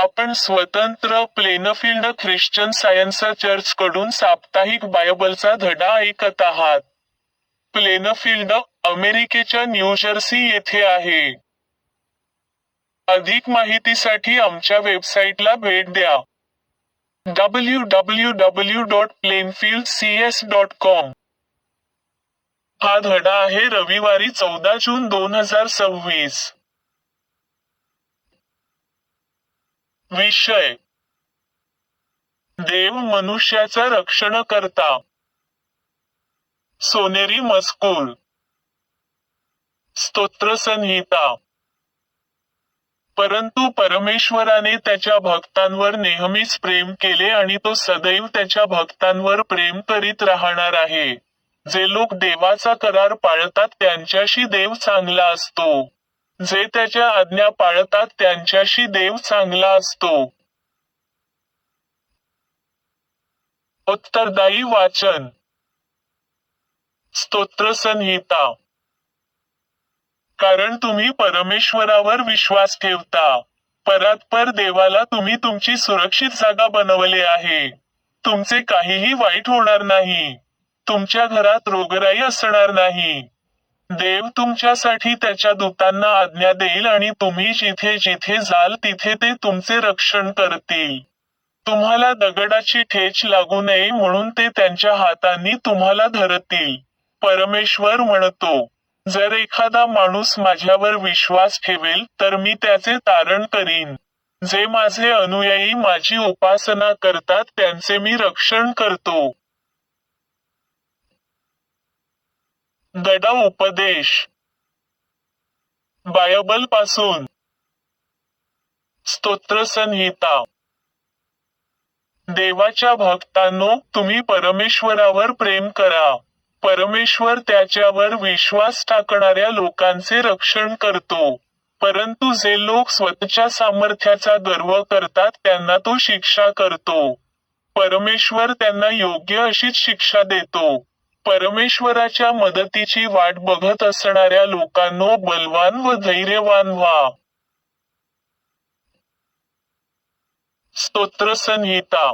आपण स्वतंत्र Plainfield Christian science चर्चकडून साप्ताहिक बायबलचा धडा ऐकत आहात. प्लेनफील्ड, अमेरिकेच्या न्यूजर्सी येथे आहे. अधिक माहितीसाठी आमच्या वेबसाईटला भेट द्या. www.plainfieldcs.com. हा धडा आहे रविवारी 14 जून 2026. विषय: देव मनुष्याचा रक्षण करता. सोनेरी मजकूर. स्तोत्रसंहिता. परंतु परमेश्वराने त्याच्या भक्तांवर नेहमीच प्रेम केले आणि तो सदैव त्याच्या भक्तांवर प्रेम करीत राहणार आहे. जे लोक देवाचा करार पाळतात त्यांच्याशी देव चांगला असतो. जे त्याच्या आज्ञा पाळतात त्यांच्याशी देव चांगला असतो. उत्तरदायी वाचन. स्तोत्रसंहिता. कारण तुम्ही परमेश्वरावर विश्वास ठेवता. परात्पर देवाला तुम्ही तुमची सुरक्षित जागा बनवले आहे. तुमचे काहीही वाईट होणार नाही. तुमच्या घरात रोगराई असणार नाही. देव तुमच्यासाठी त्याच्या दूतांना आज्ञा देईल आणि तुम्ही जिथे जिथे जाल तिथे ते तुमचे रक्षण करतील. तुम्हाला दगडाची ठेच लागू नये म्हणून ते त्यांच्या हातांनी तुम्हाला धरतील. परमेश्वर म्हणतो, जर एखादा माणूस माझ्यावर विश्वास ठेवेल तर मी त्याचे तारण करीन. जे माझे अनुयायी माझी उपासना करतात त्यांचे मी रक्षण करतो. धडा उपदेश. बायबलपासून. स्तोत्रसंहिता. देवाच्या भक्तांनो, तुम्ही परमेश्वरावर प्रेम करा. परमेश्वर त्याच्यावर विश्वास टाकणाऱ्या लोकांचे रक्षण करतो. परंतु जे लोक स्वतःच्या सामर्थ्याचा गर्व करतात त्यांना तो शिक्षा करतो. परमेश्वर त्यांना योग्य अशीच शिक्षा देतो. परमेश्वराच्या मदतीची वाट बघत असणाऱ्या लोकांनो, बलवान व धैर्यवान व्हा. स्तोत्रसंहिता.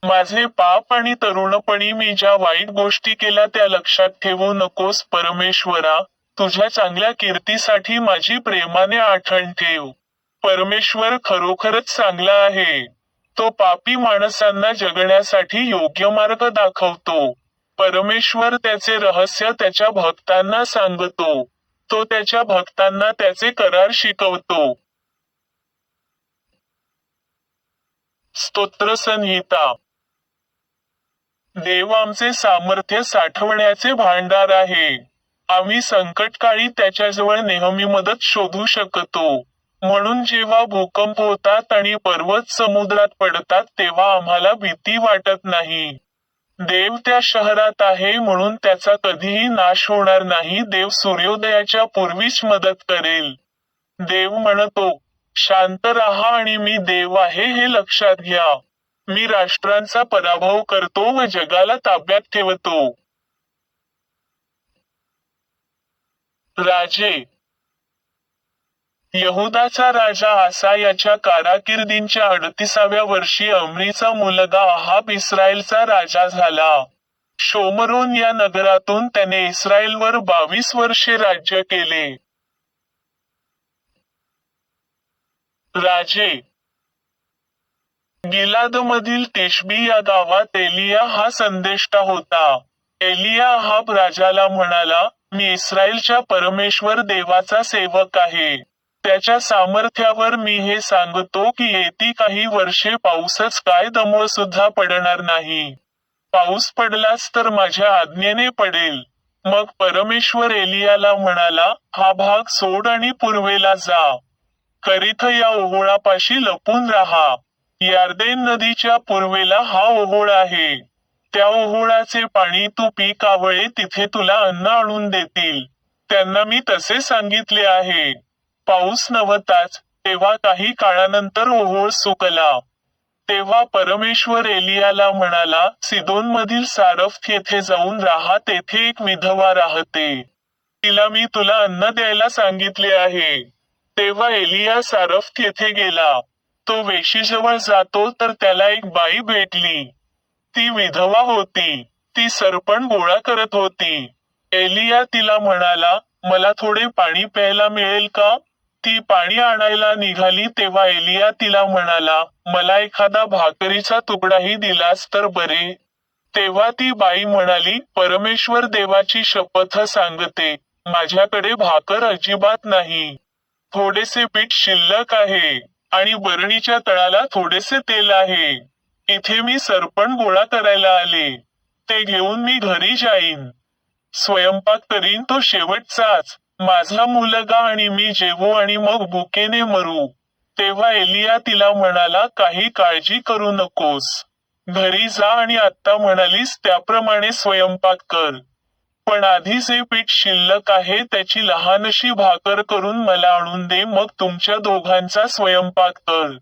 माझे पाप आणि तरुणपणी मी ज्या वाईट गोष्टी केल्या त्या लक्षात ठेवू नकोस. परमेश्वरा, तुझ्या चांगल्या कीर्तीसाठी माझी प्रेमाने आठवण ठेव. परमेश्वर खरोखरच चांगला आहे. तो पापी माणसांना जगण्यासाठी योग्य मार्ग दाखवतो. परमेश्वर त्याचे रहस्य त्याच्या भक्तांना सांगतो. तो त्याच्या भक्तांना त्याचे करार शिकवतो. स्तोत्रसंहिता. देव आमचे सामर्थ्य साठवण्याचे भांडार आहे. आम्ही संकटकाळी त्याच्याजवळ नेहमी मदत शोधू शकतो. म्हणून जेव्हा भूकंप होतात आणि पर्वत समुद्रात पडतात तेव्हा आम्हाला भीती वाटत नाही. देव त्या शहरात आहे म्हणून त्याचा कधीही नाश होणार नाही. देव सूर्योदयाच्या पूर्वीच मदत करेल. देव म्हणतो, शांत राहा आणि मी देव आहे हे लक्षात घ्या. मी राष्ट्रांचा पराभव करतो व जगाला ताब्यात ठेवतो. राजे. यहुदाचा राजा आसा याच्या कारकिर्दीच्या 38व्या वर्षी अम्रीचा मुलगा अहाब इस्रायलचा राजा झाला. शोमरोन या नगरातून त्याने इस्रायलवर 22 वर्षे राज्य केले. राजे. गिलादमधील तिशबी या गावात एलिया हा संदेष्टा होता. एलिया अहाब राजाला म्हणाला, मी इस्रायलच्या परमेश्वर देवाचा सेवक आहे. त्याच्या सामर्थ्यावर मी हे सांगतो की येती काही वर्षे पाऊसच काय दमव सुद्धा पडणार नाही. पाऊस पडलाच तर माझ्या आज्ञेने पडेल. मग परमेश्वर एलियाला म्हणाला, हा भाग सोड आणि पूर्वेला जा. करिथ या ओहोळापाशी लपून राहा. यार्देन नदीच्या पूर्वेला हा ओहोळ आहे. त्या ओहोळाचे पाणी तू पी, कावळे तिथे तुला अन्न आणून देतील. त्यांना मी तसे सांगितले आहे. पाऊस नव्हताच, तेव्हा काही काळानंतर ओहोळ सुकला. तेव्हा परमेश्वर एलियाला म्हणाला, सिदोनमधील सारफ्त येथे जाऊन राहा. तेथे एक विधवा राहते. तिला मी तुला अन्न द्यायला सांगितले आहे. तेव्हा एलिया सारफ्त येथे गेला. तो वेशीजवळ जातो तर त्याला एक बाई भेटली. ती विधवा होती. ती सरपण गोळा करत होती. एलिया तिला म्हणाला, मला थोडे पाणी प्यायला मिळेल का? ती पाणी आणायला निघाली तेव्हा एलिया तिला म्हणाला, मला एखादा भाकरीचा तुकडाही दिलास तर बरे. तेव्हा ती बाई म्हणाली, परमेश्वर देवाची शपथ सांगते, माझ्याकडे भाकर अजिबात नाही. थोडेसे पीठ शिल्लक आहे आणि बरणीच्या तळाला थोडेसे तेल आहे. इथे मी सरपण गोळा करायला आले. ते घेऊन मी घरी जाईन. स्वयंपाक करीन तो शेवटचाच. माझा मुलगा आणि मी जेवू आणि मग भुकेने मरू. तेव्हा एलिया तिला म्हणाला, काही काळजी करू नकोस. घरी जा आणि आत्ता म्हणालीस त्याप्रमाणे स्वयंपाक कर. पण आधी जे पीठ शिल्लक आहे त्याची लहानशी भाकर करून मला आणून दे, मग तुमच्या दोघांचा स्वयंपाक कर.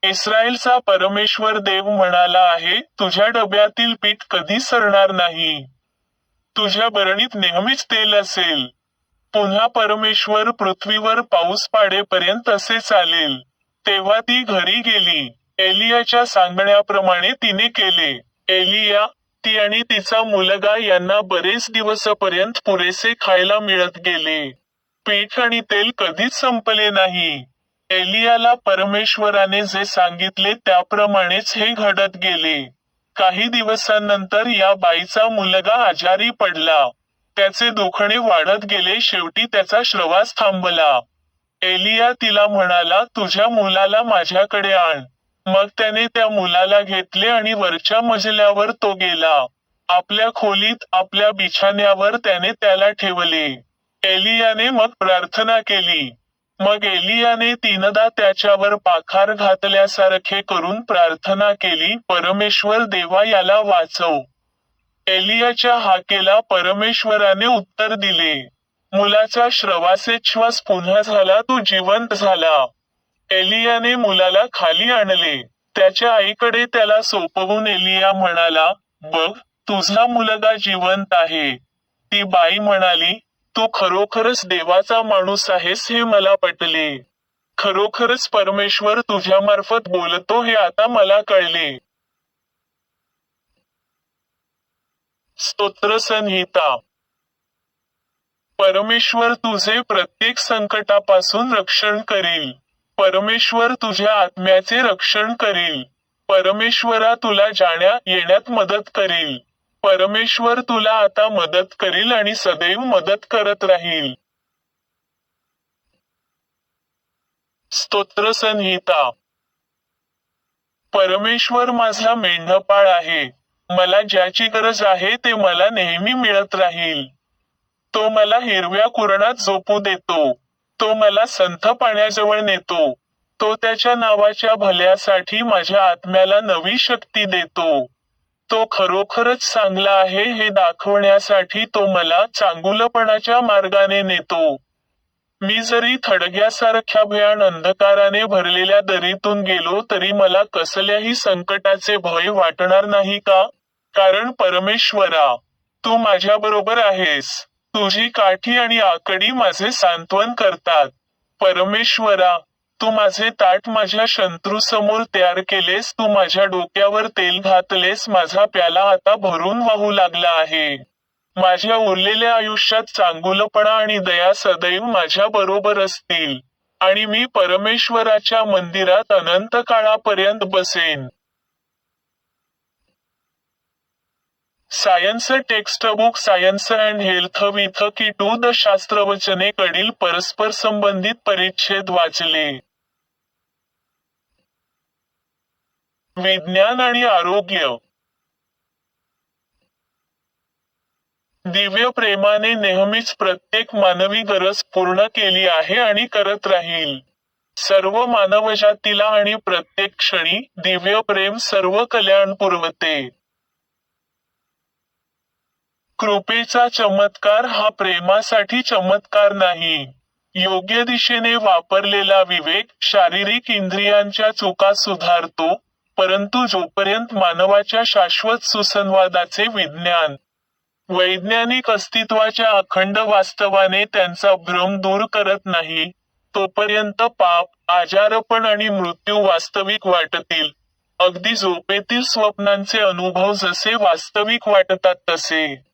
इस्रायलचा परमेश्वर देव म्हणाला आहे, तुझ्या डब्यातील पीठ कधी सरणार नाही. तुझ्या बरणीत नेहमीच तेल असेल. पुन्हा परमेश्वर पृथ्वीवर पाऊस पाडेपर्यंत असे चालेल. तेव्हा ती घरी गेली. एलियाच्या सांगण्याप्रमाणे तिने केले. एलिया, ती आणि तिचा मुलगा यांना बरेच दिवसापर्यंत पुरेसे खायला मिळत गेले. पीठ आणि तेल कधीच संपले नाही. एलियाला परमेश्वराने जे सांगितले त्याप्रमाणेच हे घडत गेले. काही दिवसांनंतर या बाईचा मुलगा आजारी पडला. त्याचे दुखणे वाढत गेले, शेवटी त्याचा श्वास थांबला. एलिया तिला म्हणाला, तुझ्या मुलाला माझ्याकडे आण. मग त्याने त्या मुलाला घेतले आणि वरच्या मजल्यावर तो गेला. आपल्या खोलीत आपल्या बिछाण्यावर त्याने त्याला ठेवले. एलियाने मग प्रार्थना केली. मग एलियाने तीनदा त्याच्यावर पाखार घातल्यासारखे करून प्रार्थना केली, परमेश्वर देवा याला वाचव. एलियाच्या हाकेला परमेश्वराने उत्तर दिले. मुलाचा श्वासोच्छ्वास पुन्हा झाला, तो जिवंत झाला. एलियाने मुलाला खाली आणले. त्याच्या आईकडे त्याला सोपवून एलिया म्हणाला, बघ, तुझा मुलगा जिवंत आहे. ती बाई म्हणाली, तू खरोखरच देवाचा माणूस आहेस हे मला पटले. खरोखरच परमेश्वर तुझ्यामार्फत बोलतो हे आता मला कळले. स्तोत्रसंहिता. परमेश्वर तुझे प्रत्येक संकटापासून रक्षण करील. परमेश्वर तुझ्या आत्म्याचे रक्षण करील. परमेश्वरा तुला जाण्या येण्यात मदत करील. परमेश्वर तुला आता मदत करील आणि सदैव मदत करत राहील. स्तोत्रसंहिता. परमेश्वर माझा मेंढपाळ आहे. मला ज्याची गरज आहे ते मला नेहमी मिळत राहील. तो मला हिरव्या कुरणात झोपू देतो. तो मला संथ पाण्याजवळ नेतो. तो त्याच्या नावाच्या भल्यासाठी माझ्या आत्म्याला नवी शक्ती देतो. तो खरोखरच चांगला आहे हे दाखवण्यासाठी तो मला चांगुलपणाच्या मार्गाने नेतो. मी जरी थडग्यासारख्या भयान अंधकाराने भरलेल्या दरीतून गेलो तरी मला कसल्याही संकटाचे भय वाटणार नाही का? कारण परमेश्वरा, तू माझ्याबरोबर आहेस. तुझी काठी आणि आकडी माझे सांत्वन करतात. परमेश्वरा, तू माझे ताट माझ्या शत्रूसमोर तयार केलेस. तू माझ्या डोक्यावर तेल घातलेस. माझा प्याला आता भरून वाहू लागला आहे. माझ्या उरलेल्या आयुष्यात चांगुलपणा आणि दया सदैव माझ्या बरोबर असतील. आणि मी परमेश्वराच्या मंदिरात अनंत काळापर्यंत बसेन. Science textbook science and health with की टू द शास्त्रवचने कडील परस्पर संबंधित परिच्छेद वाचले. विज्ञान आणि आरोग्य. दिव्य प्रेमाने नेहमीच प्रत्येक मानवी गरज पूर्ण केली आहे आणि करत राहील. सर्व मानवजातीला आणि प्रत्येक क्षणी दिव्य प्रेम सर्व कल्याण पुरवते. कृपेचा चमत्कार हा प्रेमासाठी चमत्कार नाही. योग्य दिशेने वापरलेला विवेक शारीरिक इंद्रियांच्या चुका सुधारतो, परंतु जोपर्यंत मानवाच्या शाश्वत सुसंवादाचे विज्ञान वैज्ञानिक अस्तित्वाच्या अखंड वास्तवाने त्यांचा भ्रम दूर करत नाही, तोपर्यंत पाप, आजारपण आणि मृत्यू वास्तविक वाटतील. अगदी झोपेतील स्वप्नांचे अनुभव जसे वास्तविक वाटतात तसे.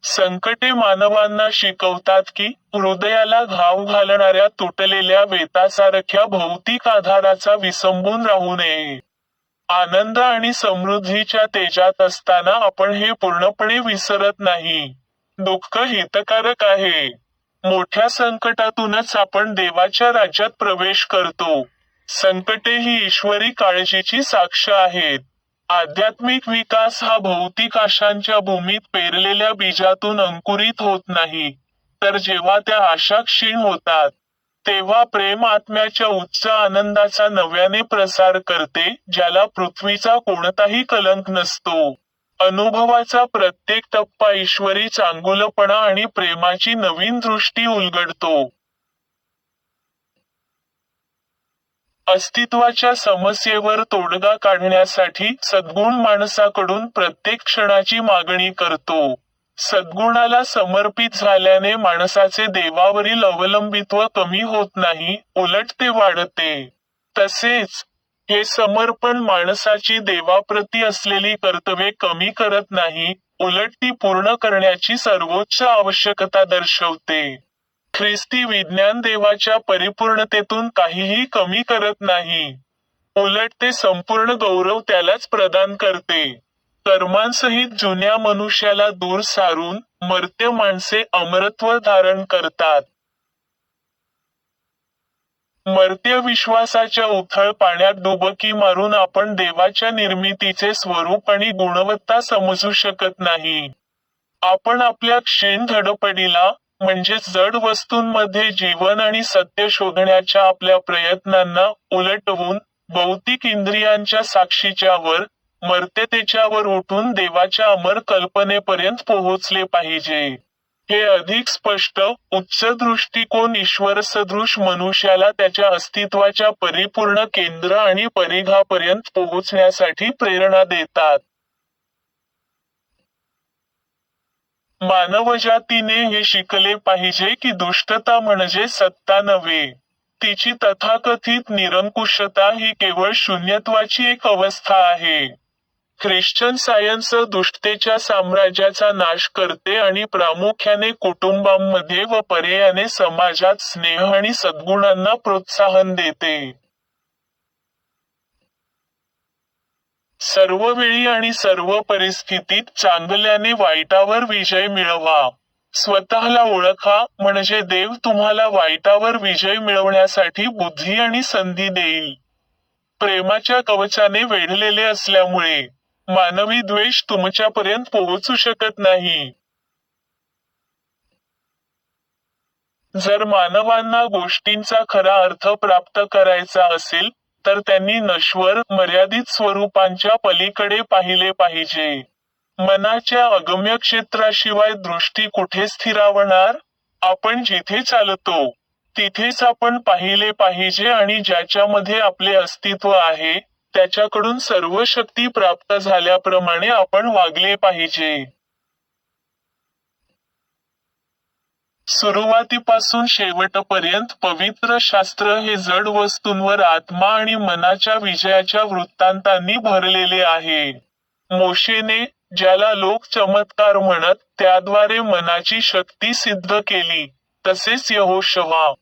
संकटे मानवांना शिकवतात की हृदयाला घाव घालणाऱ्या तुटलेल्या वेतासारख्या भौतिक आधाराचा विसंबून राहू नये. आनंद आणि समृद्धीच्या तेजात असताना आपण हे पूर्णपणे विसरत नाही. दुःख हितकारक आहे. मोठ्या संकटातूनच आपण देवाच्या राज्यात प्रवेश करतो. संकटे ही ईश्वरी काळजीची साक्ष आहेत. आध्यात्मिक विकास हा भौतिक आशांच्या भूमीत पेरलेल्या बीजातून अंकुरित होत नाही, तर जेव्हा त्या आशा क्षीण होतात, तेव्हा प्रेम आत्म्याच्या उच्च आनंदाचा नव्याने प्रसार करते, ज्याला पृथ्वीचा कोणताही कलंक नसतो. अनुभवाचा प्रत्येक टप्पा ईश्वरी चांगुलपणा आणि प्रेमाची नवीन दृष्टी उलगडतो. अस्तित्वाच्या समस्येवर तोडगा काढण्यासाठी सद्गुण माणसाकडून प्रत्येक क्षणाची मागणी करतो. सद्गुणाला समर्पित झाल्याने माणसाचे देवावरील अवलंबित्व कमी होत नाही, उलट ते वाढते. तसेच हे समर्पण माणसाची देवाप्रती असलेली कर्तव्ये कमी करत नाही, उलट ती पूर्ण करण्याची सर्वोच्च आवश्यकता दर्शवते. ख्रिस्ती विज्ञान देवाच्या परिपूर्णतेतून काहीही कमी करत नाही. उलट ते संपूर्ण गौरव त्यालाच प्रदान करते. कर्मांसहित जुन्या मनुष्याला दूर सारून मर्त्य माणसे अमरत्व धारण करतात. मर्त्य विश्वासाच्या उथळ पाण्यात डुबकी मारून आपण देवाच्या निर्मितीचे स्वरूप आणि गुणवत्ता समजू शकत नाही. आपण आपल्या क्षीण धडपडीला, म्हणजेच जड वस्तूंमध्ये जीवन आणि सत्य शोधण्याच्या आपल्या प्रयत्नांना उलटवून भौतिक इंद्रियांच्या साक्षीच्या वर, मर्त्यतेच्या वर उठून देवाच्या अमर कल्पनेपर्यंत पोहोचले पाहिजे. हे अधिक स्पष्ट, उच्च दृष्टिकोन ईश्वरसदृश मनुष्याला त्याच्या अस्तित्वाच्या परिपूर्ण केंद्र आणि परिघापर्यंत पोहोचण्यासाठी प्रेरणा देतात. मानवजातीने हे शिकले पाहिजे की दुष्टता म्हणजे सत्ता नव्हे. तिची तथाकथित निरंकुशता ही केवळ शून्यत्वाची एक अवस्था आहे. ख्रिश्चन सायन्स दुष्टतेच्या साम्राज्याचा नाश करते आणि प्रामुख्याने कुटुंबांमध्ये व पर्यायाने समाजात स्नेह आणि सद्गुणांना प्रोत्साहन देते. सर्व वेळी आणि सर्व परिस्थितीत चांगल्याने वाईटावर विजय मिळवा. स्वतःला ओळखा, म्हणजे देव तुम्हाला वाईटावर विजय मिळवण्यासाठी बुद्धी आणि संधी देईल. प्रेमाच्या कवचाने वेढलेले असल्यामुळे मानवी द्वेष तुमच्यापर्यंत पोहोचू शकत नाही. जर मानवांना गोष्टींचा खरा अर्थ प्राप्त करायचा असेल, तर त्यांनी नश्वर, मर्यादित स्वरूपांच्या पलीकडे पाहिले पाहिजे. मनाच्या अगम्य क्षेत्राशिवाय दृष्टी कुठे स्थिरावणार? आपण जिथे चालतो, तिथेच आपण पाहिले पाहिजे आणि ज्याच्यामध्ये आपले अस्तित्व आहे, त्याच्याकडून सर्व शक्ती प्राप्त झाल्याप्रमाणे आपण वागले पाहिजे. सुरुवातीपासून शेवटपर्यंत पवित्र शास्त्र हे जड वस्तूंवर आत्मा आणि मनाच्या विजयाच्या वृत्तांतांनी भरलेले आहे. मोशेने, ज्याला लोक चमत्कार म्हणत, त्याद्वारे मनाची शक्ती सिद्ध केली. तसेच यहोशवा,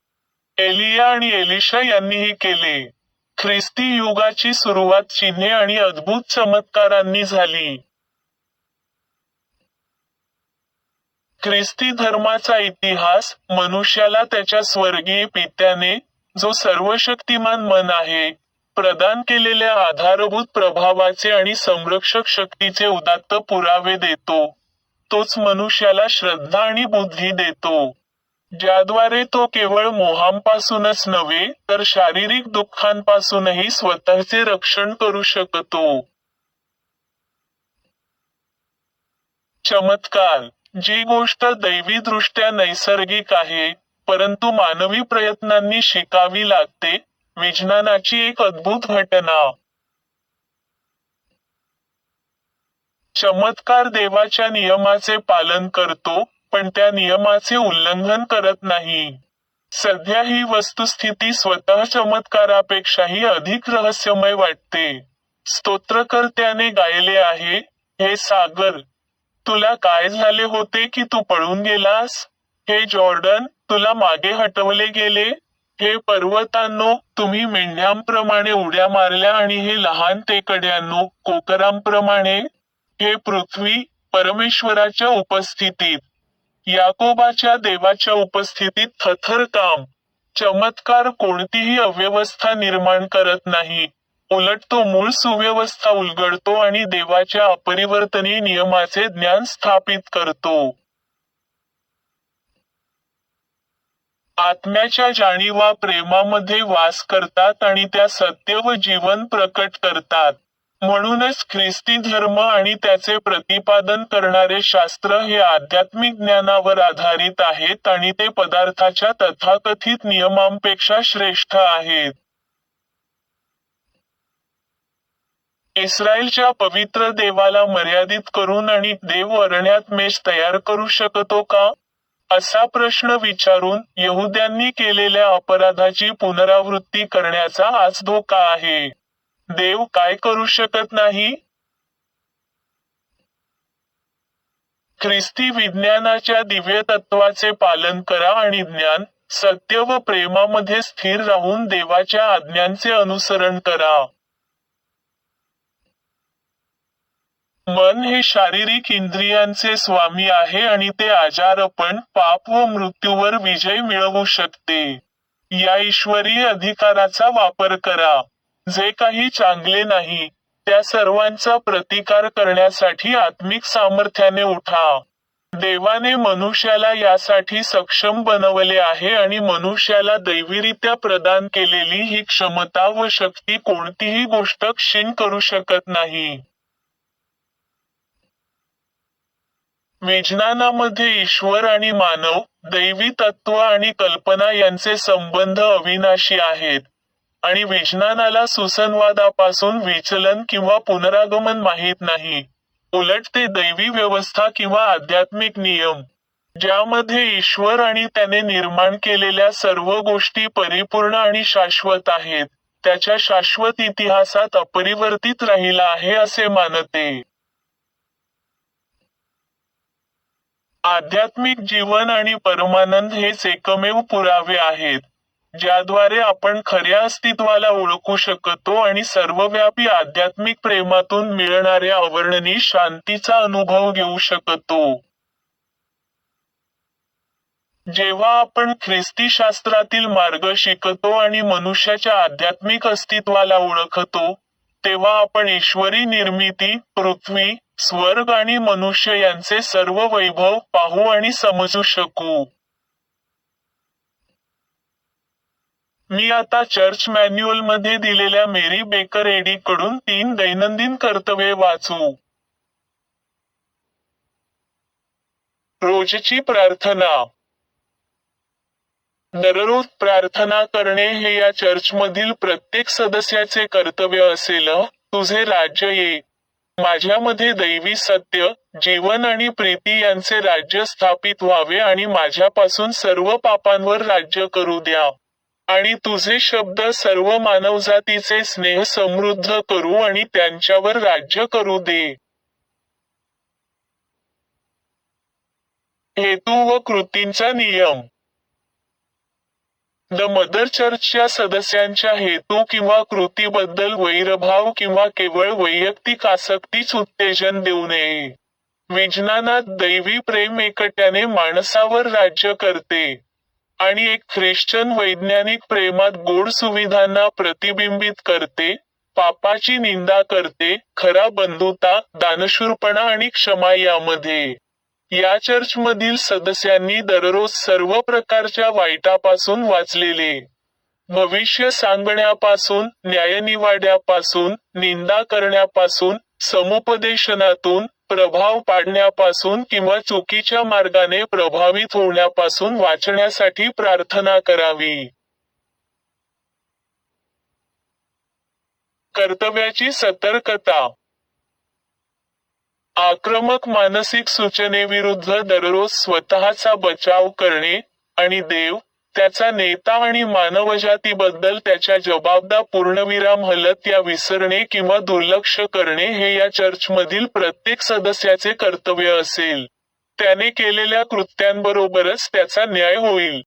एलिया आणि एलिशा यांनीही केले. ख्रिस्ती युगाची सुरुवात चिन्हे आणि अद्भुत चमत्कारांनी झाली. ख्रिस्ती धर्माचा इतिहास मनुष्याला त्याच्या स्वर्गीय पित्याने, जो सर्वशक्तिमान मन आहे, प्रदान केलेल्या आधारभूत प्रभावाचे आणि संरक्षक शक्तीचे उदात्त पुरावे देतो. तोच मनुष्याला श्रद्धा आणि बुद्धी देतो, ज्याद्वारे तो केवळ मोहांपासूनच नव्हे, तर शारीरिक दुःखांपासूनही स्वतःचे रक्षण करू शकतो. चमत्कार, जी गोष्ट दैवीदृष्ट्या नैसर्गिक आहे, परंतु मानवी प्रयत्नांनी शिकावी लागते, विज्ञानाची एक अद्भुत घटना. चमत्कार देवाच्या नियमाचे पालन करतो, पण त्या नियमाचे उल्लंघन करत नाही. सध्या ही वस्तुस्थिती स्वतः चमत्कारापेक्षाही अधिक रहस्यमय वाटते. स्तोत्रकर्त्याने गायले आहे, हे सागर, तुला काय झाले होते की तू पळून गेलास? हे जॉर्डन, तुला मागे हटवले गेले? हे पर्वतांनो, तुम्ही मेंढ्यांप्रमाणे उड्या मारल्या आणि हे लहान टेकड्यांनो, कोकरांप्रमाणे? हे पृथ्वी, परमेश्वराच्या उपस्थितीत, याकोबाच्या देवाच्या उपस्थितीत थरथर काम. चमत्कार कोणतीही अव्यवस्था निर्माण करत नाही. उलट तो मूळ सुव्यवस्था उलगडतो आणि देवाच्या अपरिवर्तनीय नियमाचे ज्ञान स्थापित करतो. आत्म्याच्या जाणीवा प्रेमामध्ये वास करतात आणि त्या सत्य व जीवन प्रकट करतात. म्हणूनच ख्रिस्ती धर्म आणि त्याचे प्रतिपादन करणारे शास्त्र हे आध्यात्मिक ज्ञानावर आधारित आहेत आणि ते पदार्थाच्या तथाकथित नियमांपेक्षा श्रेष्ठ आहेत. इस्रायलच्या पवित्र देवाला मर्यादित करून आणि देव अरण्यात मेष तयार करू शकतो का? असा प्रश्न विचारून यहुद्यांनी केलेल्या अपराधाची पुनरावृत्ती करण्याचा आज धोका आहे. देव काय करू शकत नाही? ख्रिस्ती विज्ञानाच्या दिव्य तत्वाचे पालन करा आणि ज्ञान, सत्य व प्रेमामध्ये स्थिर राहून देवाच्या आज्ञांचे अनुसरण करा. मन हे शारीरिक इंद्रियांचे स्वामी आहे आणि ते आजारपण, पाप व मृत्यूवर विजय मिळवू शकते. या ईश्वरी अधिकाराचा वापर करा. जे काही चांगले नाही, त्या सर्वांचा प्रतिकार करण्यासाठी आत्मिक सामर्थ्याने उठा. देवाने मनुष्याला यासाठी सक्षम बनवले आहे आणि मनुष्याला दैवीरित्या प्रदान केलेली ही क्षमता व शक्ती कोणतीही गोष्ट क्षीण करू शकत नाही. विज्ञानामध्ये ईश्वर आणि मानव, दैवी तत्व आणि कल्पना यांचे संबंध अविनाशी आहेत. आणि विज्ञानाला सुसंवादापासून विचलन किंवा पुनरागमन माहीत नाही. उलट ते दैवी व्यवस्था किंवा आध्यात्मिक नियम, ज्यामध्ये ईश्वर आणि त्याने निर्माण केलेल्या सर्व गोष्टी परिपूर्ण आणि शाश्वत आहेत, त्याच्या शाश्वत इतिहासात अपरिवर्तित राहिला आहे असे मानते. आध्यात्मिक जीवन आणि परमानंद हेच एकमेव पुरावे आहेत, ज्याद्वारे आपण खऱ्या अस्तित्वाला ओळखू शकतो आणि सर्वव्यापी आध्यात्मिक प्रेमातून मिळणाऱ्या अवर्णनीय शांतीचा अनुभव घेऊ शकतो. जेव्हा आपण ख्रिस्ती शास्त्रातील मार्ग शिकतो आणि मनुष्याच्या आध्यात्मिक अस्तित्वाला ओळखतो, तेव्हा आपण ईश्वरी निर्मिती, पृथ्वी, स्वर्ग आणि मनुष्य यांचे सर्व वैभव पाहू आणि समजू शकू. मी आता चर्च मॅन्युअलमध्ये दिलेल्या मेरी बेकर एडी कडून 3 दैनंदिन कर्तव्ये वाचू. रोजची प्रार्थना. दररोज प्रार्थना करणे हे या चर्चमधील प्रत्येक सदस्याचे कर्तव्य असेल. तुझे राज्य ये. माझ्यामध्ये दैवी सत्य, जीवन आणि प्रीती यांचे राज्य स्थापित व्हावे आणि माझ्यापासून सर्व पापांवर राज्य करू द्या. आणि तुझे शब्द सर्व मानवजातीचे स्नेह समृद्ध करू आणि त्यांच्यावर राज्य करू दे. हेतू व कृतींचा नियम. द मदर चर्चच्या सदस्यांच्या हेतू किंवा कृतीबद्दल वैरभाव किंवा केवळ वैयक्तिक आसक्तीच उत्तेजन देऊ नये. विज्ञानात दैवी प्रेम एकट्याने माणसावर राज्य करते. आणि एक ख्रिश्चन वैज्ञानिक प्रेमात गोड सुविधांना प्रतिबिंबित करते, पापाची निंदा करते, खरा बंधुता, दानशूरपणा आणि क्षमा यामध्ये. या चर्चमधील सदस्यांनी दररोज सर्व प्रकारच्या वाईटापासून वाचलेले, भविष्य सांगण्यापासून, न्यायनिवाड्यापासून, निंदा करण्यापासून, समुपदेशनातून, प्रभाव पाडण्यापासून किंवा चुकीच्या मार्गाने प्रभावित होण्यापासून वाचण्यासाठी प्रार्थना करावी. कर्तव्याची सतर्कता. आक्रमक मानसिक सूचनेविरुद्ध दररोज स्वतःचा बचाव करणे, आणि देव, त्याचा नेता आणि मानवजातीबद्दल त्याच्या जबाबदार पूर्णविराम हलत या विसरणे किंवा दुर्लक्ष करणे हे या चर्चमधील प्रत्येक सदस्याचे कर्तव्य असेल. त्याने केलेल्या कृत्यांबरोबरच त्याचा न्याय होईल.